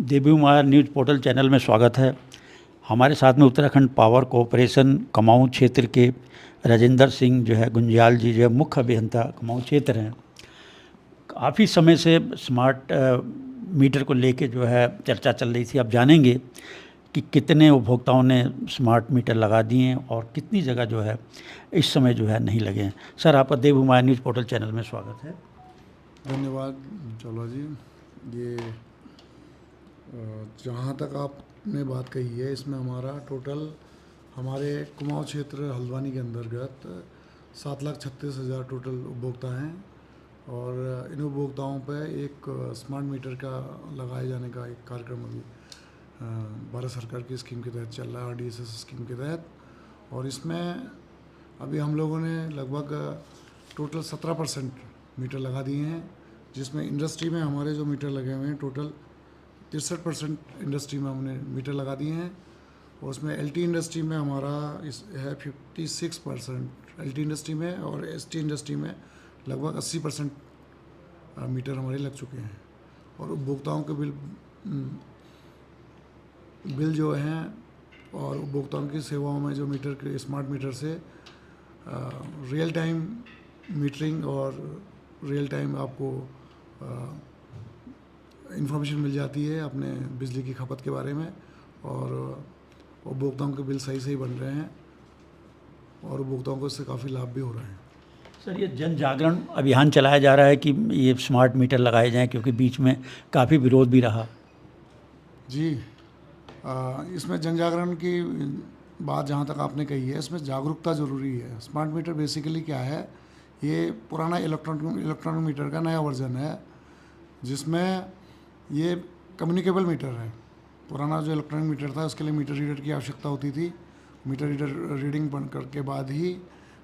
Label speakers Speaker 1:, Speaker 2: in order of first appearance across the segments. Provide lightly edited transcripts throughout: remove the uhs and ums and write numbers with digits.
Speaker 1: देवी माया news portal channel में स्वागत है। हमारे साथ में उत्तराखंड पावर कॉरपोरेशन कुमाऊं क्षेत्र के राजेंद्र सिंह जो है गुंजियाल जी जो है मुख्य अभियंता कुमाऊं क्षेत्र हैं। काफ़ी समय से स्मार्ट मीटर को लेके जो है चर्चा चल रही थी। अब जानेंगे कि कितने उपभोक्ताओं ने स्मार्ट मीटर लगा दिए हैं और कितनी जगह जो है इस समय जो है नहीं लगे हैं। सर, आपका देवी माया न्यूज़ पोर्टल चैनल में स्वागत है।
Speaker 2: धन्यवाद चौला जी। ये जहाँ तक आपने बात कही है, इसमें हमारा टोटल हमारे कुमाऊं क्षेत्र हल्द्वानी के अंतर्गत 7,36,000 टोटल उपभोक्ता हैं और इन उपभोक्ताओं पर एक स्मार्ट मीटर का लगाए जाने का एक कार्यक्रम अभी भारत सरकार की स्कीम के तहत चल रहा है, RDSS स्कीम के तहत। और इसमें अभी हम लोगों ने लगभग टोटल 17% मीटर लगा दिए हैं, जिसमें इंडस्ट्री में हमारे जो मीटर लगे हुए हैं टोटल 63% इंडस्ट्री में हमने मीटर लगा दिए हैं। और उसमें LT इंडस्ट्री में हमारा इस है 56% LT इंडस्ट्री में, और ST इंडस्ट्री में लगभग 80% मीटर हमारे लग चुके हैं। और उपभोक्ताओं के बिल जो हैं और उपभोक्ताओं की सेवाओं में जो मीटर के स्मार्ट मीटर से रियल टाइम मीटरिंग और रियल टाइम आपको इन्फॉर्मेशन मिल जाती है अपने बिजली की खपत के बारे में, और उपभोक्ताओं के बिल सही सही बन रहे हैं और उपभोक्ताओं को इससे काफ़ी लाभ भी हो रहे हैं।
Speaker 1: सर, ये जन जागरण अभियान चलाया जा रहा है कि ये स्मार्ट मीटर लगाए जाएं, क्योंकि बीच में काफ़ी विरोध भी रहा।
Speaker 2: जी, इसमें जन जागरण की बात जहाँ तक आपने कही है, इसमें जागरूकता ज़रूरी है। स्मार्ट मीटर बेसिकली क्या है, ये पुराना इलेक्ट्रॉनिक मीटर का नया वर्जन है, जिसमें ये कम्युनिकेबल मीटर है। पुराना जो इलेक्ट्रॉनिक मीटर था उसके लिए मीटर रीडर की आवश्यकता होती थी। मीटर रीडर रीडिंग बन करके बाद ही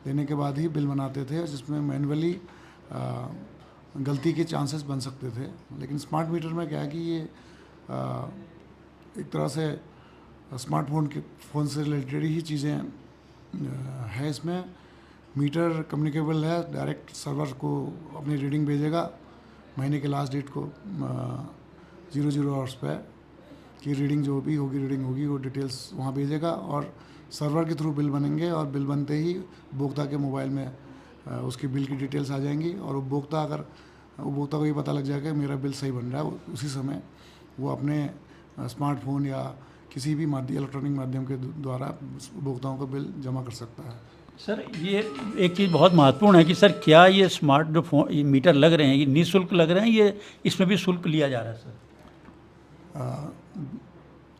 Speaker 2: लेने के बाद ही बिल बनाते थे, जिसमें मैनुअली गलती के चांसेस बन सकते थे। लेकिन स्मार्ट मीटर में क्या है कि ये एक तरह से फ़ोन से रिलेटेड ही चीज़ें है। इसमें मीटर कम्युनिकेबल है, डायरेक्ट सर्वर को अपनी रीडिंग भेजेगा महीने के लास्ट डेट को 00 आवर्स पे कि रीडिंग जो भी होगी रीडिंग होगी वो डिटेल्स वहाँ भेजेगा, और सर्वर के थ्रू बिल बनेंगे, और बिल बनते ही उपभोक्ता के मोबाइल में उसकी बिल की डिटेल्स आ जाएंगी। और उपभोक्ता को ये पता लग जाएगा मेरा बिल सही बन रहा है, उसी समय वो अपने स्मार्टफोन या किसी भी इलेक्ट्रॉनिक माध्यम के द्वारा उपभोक्ताओं का बिल जमा कर सकता है।
Speaker 1: सर, ये एक चीज़ बहुत महत्वपूर्ण है कि सर क्या ये स्मार्ट जो ये मीटर लग रहे हैं ये निःशुल्क लग रहे हैं, ये इसमें भी शुल्क लिया जा रहा है? सर,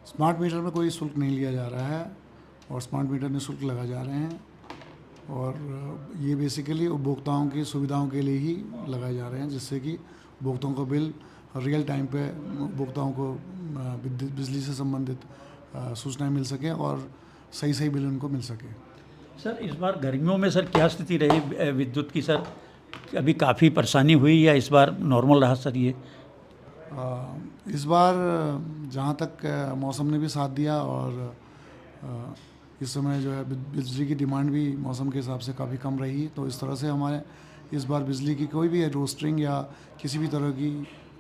Speaker 2: स्मार्ट मीटर में कोई शुल्क नहीं लिया जा रहा है और स्मार्ट मीटर निःशुल्क लगा जा रहे हैं, और ये बेसिकली उपभोक्ताओं की सुविधाओं के लिए ही लगाए जा रहे हैं, जिससे कि उपभोक्ताओं का बिल रियल टाइम पे उपभोक्ताओं को बिजली से संबंधित सूचनाएं मिल सकें और सही सही बिल उनको मिल सके।
Speaker 1: सर, इस बार गर्मियों में सर क्या स्थिति रही विद्युत की? सर, अभी काफ़ी परेशानी हुई या इस बार नॉर्मल रहा सर? ये
Speaker 2: इस बार जहाँ तक मौसम ने भी साथ दिया, और इस समय जो है बिजली की डिमांड भी मौसम के हिसाब से काफ़ी कम रही, तो इस तरह से हमारे इस बार बिजली की कोई भी रोस्टरिंग या किसी भी तरह की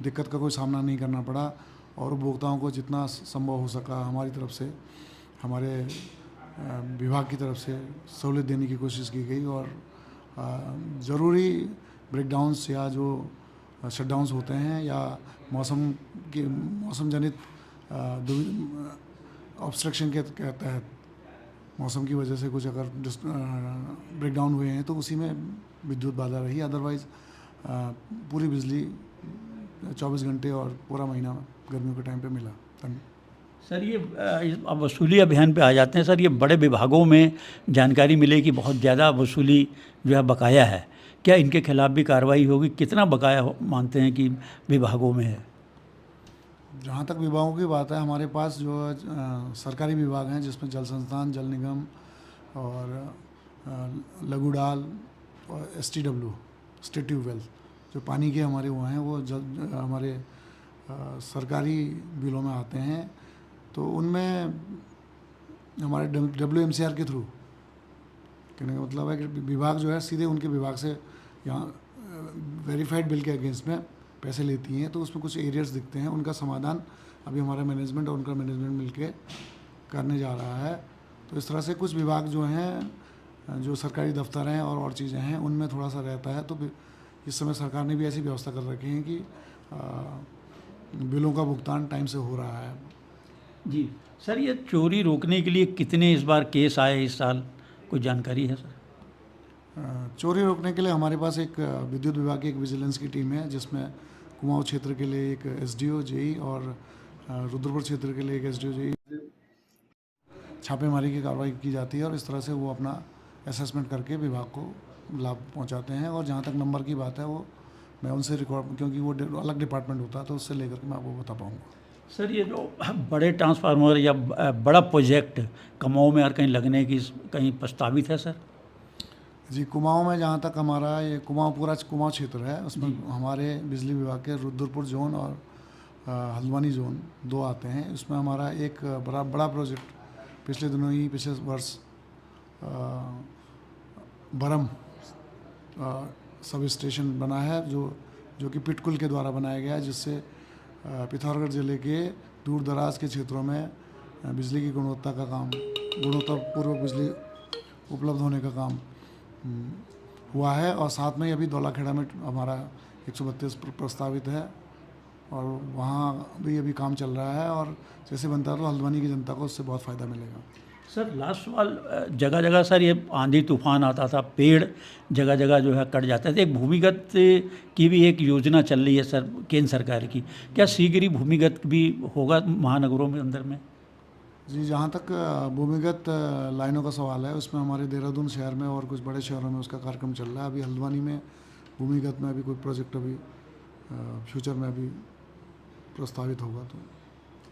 Speaker 2: दिक्कत का कोई सामना नहीं करना पड़ा, और उपभोक्ताओं को जितना संभव हो सका हमारी तरफ से, हमारे विभाग की तरफ से सहूलियत देने की कोशिश की गई। और ज़रूरी ब्रेकडाउन्स या जो शटडाउन्स होते हैं या मौसम जनित ऑब्स्ट्रक्शन के तहत मौसम की वजह से कुछ अगर ब्रेकडाउन हुए हैं तो उसी में विद्युत बाधा रही। अदरवाइज़ पूरी बिजली 24 घंटे और पूरा महीना गर्मियों के टाइम पे मिला।
Speaker 1: सर, ये अब वसूली अभियान पे आ जाते हैं। सर, ये बड़े विभागों में जानकारी मिले कि बहुत ज़्यादा वसूली जो है बकाया है, क्या इनके खिलाफ भी कार्रवाई होगी? कितना बकाया मानते हैं कि विभागों में है?
Speaker 2: जहाँ तक विभागों की बात है, हमारे पास जो सरकारी विभाग हैं जिसमें जल संस्थान, जल निगम और लघु डाल और STW स्टेट ट्यूबवेल जो पानी के हमारे वो हैं, वो हमारे सरकारी बिलों में आते हैं। तो उनमें हमारे WMCR के थ्रू, कहने का मतलब है कि विभाग जो है सीधे उनके विभाग से यहाँ वेरीफाइड बिल के अगेंस्ट में पैसे लेती हैं, तो उसमें कुछ एरियर्स दिखते हैं, उनका समाधान अभी हमारा मैनेजमेंट और उनका मैनेजमेंट मिलके करने जा रहा है। तो इस तरह से कुछ विभाग जो हैं, जो सरकारी दफ्तर हैं और चीज़ें हैं, उनमें थोड़ा सा रहता है। तो इस समय सरकार ने भी ऐसी व्यवस्था कर रखी है कि बिलों का भुगतान टाइम से हो रहा है।
Speaker 1: जी सर, ये चोरी रोकने के लिए कितने इस बार केस आए इस साल, कोई जानकारी है सर?
Speaker 2: चोरी रोकने के लिए हमारे पास एक विद्युत विभाग की एक विजिलेंस की टीम है, जिसमें कुमाऊं क्षेत्र के लिए एक एसडीओ जेई और रुद्रपुर क्षेत्र के लिए एक एसडीओ जेई छापेमारी की कार्रवाई की जाती है और इस तरह से वो अपना असेसमेंट करके विभाग को लाभ पहुंचाते हैं। और जहां तक नंबर की बात है, वो मैं उनसे रिकॉर्ड, क्योंकि वो अलग डिपार्टमेंट होता है, तो उससे लेकर के मैं आपको बता पाऊँगा।
Speaker 1: सर, ये जो बड़े ट्रांसफार्मर या बड़ा प्रोजेक्ट कुमाऊं में और कहीं लगने की कहीं प्रस्तावित है सर?
Speaker 2: जी, कुमाऊं में जहाँ तक हमारा ये पूरा कुमाऊं क्षेत्र है, उसमें हमारे बिजली विभाग के रुद्रपुर जोन और हल्द्वानी जोन 2 आते हैं। उसमें हमारा एक बड़ा प्रोजेक्ट पिछले वर्ष बरम सब स्टेशन बना है, जो कि पिटकुल के द्वारा बनाया गया है, जिससे पिथौरागढ़ ज़िले के दूर दराज के क्षेत्रों में बिजली की गुणवत्तापूर्वक बिजली उपलब्ध होने का काम हुआ है। और साथ में अभी दौलाखेड़ा में हमारा 132 प्रस्तावित है और वहाँ भी अभी काम चल रहा है, और जैसे बनता है तो हल्द्वानी की जनता को उससे बहुत फ़ायदा मिलेगा।
Speaker 1: सर, लास्ट सवाल, जगह जगह सर ये आंधी तूफान आता था, पेड़ जगह जगह जो है कट जाते थे। एक भूमिगत की भी एक योजना चल रही है सर केंद्र सरकार की, क्या शीघ्र ही भूमिगत भी होगा महानगरों में अंदर में?
Speaker 2: जी, जहाँ तक भूमिगत लाइनों का सवाल है, उसमें हमारे देहरादून शहर में और कुछ बड़े शहरों में उसका कार्यक्रम चल रहा है। अभी हल्द्वानी में भूमिगत में अभी कोई प्रोजेक्ट अभी फ्यूचर में अभी प्रस्तावित होगा। तो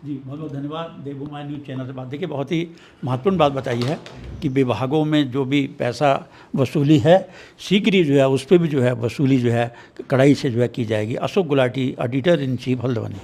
Speaker 1: जी, बहुत बहुत धन्यवाद देवभूमि न्यूज़ चैनल से बात। देखिए, बहुत ही महत्वपूर्ण बात बताई है कि विभागों में जो भी पैसा वसूली है, शीघ्र ही जो है उस पर भी जो है वसूली जो है कड़ाई से जो है की जाएगी। Ashok Gulati, editor in chief, Haldwani.